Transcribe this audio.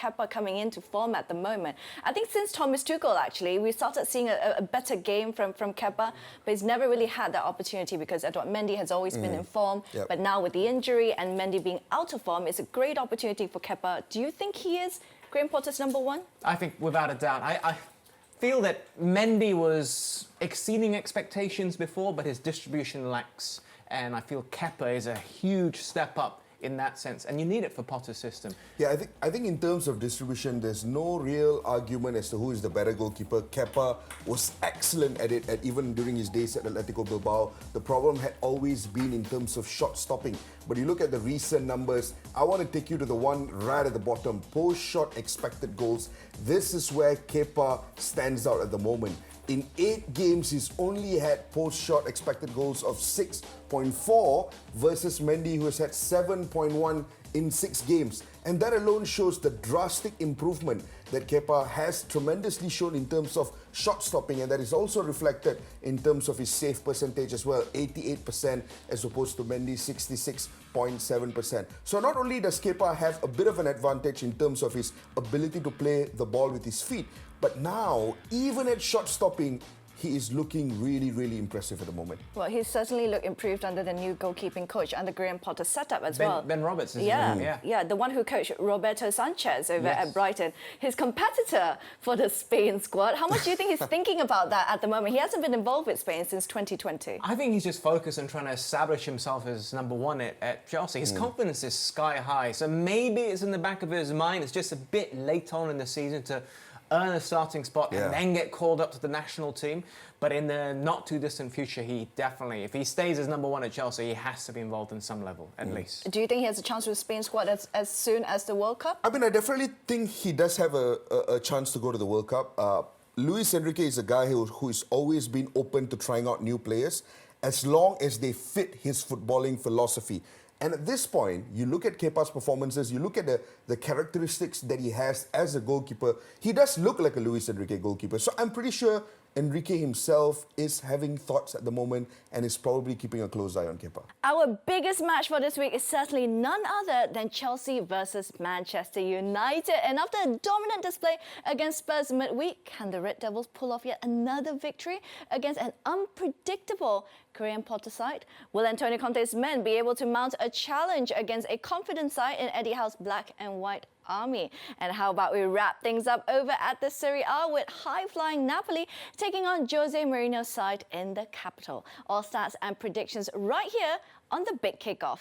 Kepa coming into form at the moment. I think since Thomas Tuchel, actually, we started seeing a better game from Kepa, but he's never really had that opportunity because Edouard Mendy has always been in form. Yep. But now with the injury and Mendy being out of form, it's a great opportunity for Kepa. Do you think he is Graham Potter's number one? I think without a doubt. I feel that Mendy was exceeding expectations before, but his distribution lacks. And I feel Kepa is a huge step up in that sense, and you need it for Potter's system. Yeah, I think in terms of distribution, there's no real argument as to who is the better goalkeeper. Kepa was excellent at it, even during his days at Atletico Bilbao. The problem had always been in terms of shot stopping. But you look at the recent numbers, I want to take you to the one right at the bottom, post-shot expected goals. This is where Kepa stands out at the moment. In 8 games, he's only had post-shot expected goals of 6.4 versus Mendy, who has had 7.1 in 6 games. And that alone shows the drastic improvement that Kepa has tremendously shown in terms of shot stopping, and that is also reflected in terms of his save percentage as well, 88% as opposed to Mendy's 66.7%. So not only does Kepa have a bit of an advantage in terms of his ability to play the ball with his feet, but now, even at shot stopping, he is looking really, really impressive at the moment. Well, he certainly looked improved under the new goalkeeping coach, under Graham Potter's setup as well. Ben Roberts is yeah, the one who coached Roberto Sanchez over at Brighton, his competitor for the Spain squad. How much do you think he's thinking about that at the moment? He hasn't been involved with Spain since 2020. I think he's just focused on trying to establish himself as number one at Chelsea. His confidence is sky high, so maybe it's in the back of his mind. It's just a bit late on in the season to earn a starting spot and then get called up to the national team. But in the not too distant future, he definitely, if he stays as number one at Chelsea, he has to be involved in some level, at least. Do you think he has a chance with Spain squad as soon as the World Cup? I mean, I definitely think he does have a chance to go to the World Cup. Luis Enrique is a guy who's always been open to trying out new players as long as they fit his footballing philosophy. And at this point, you look at Kepa's performances, you look at the characteristics that he has as a goalkeeper, he does look like a Luis Enrique goalkeeper. So I'm pretty sure Enrique himself is having thoughts at the moment and is probably keeping a close eye on Kepa. Our biggest match for this week is certainly none other than Chelsea versus Manchester United. And after a dominant display against Spurs midweek, can the Red Devils pull off yet another victory against an unpredictable Graham Potter side? Will Antonio Conte's men be able to mount a challenge against a confident side in Eddie Howe's black and white army? And how about we wrap things up over at the Serie A with high-flying Napoli taking on Jose Mourinho's side in the capital. All stats and predictions right here on the Big Kickoff.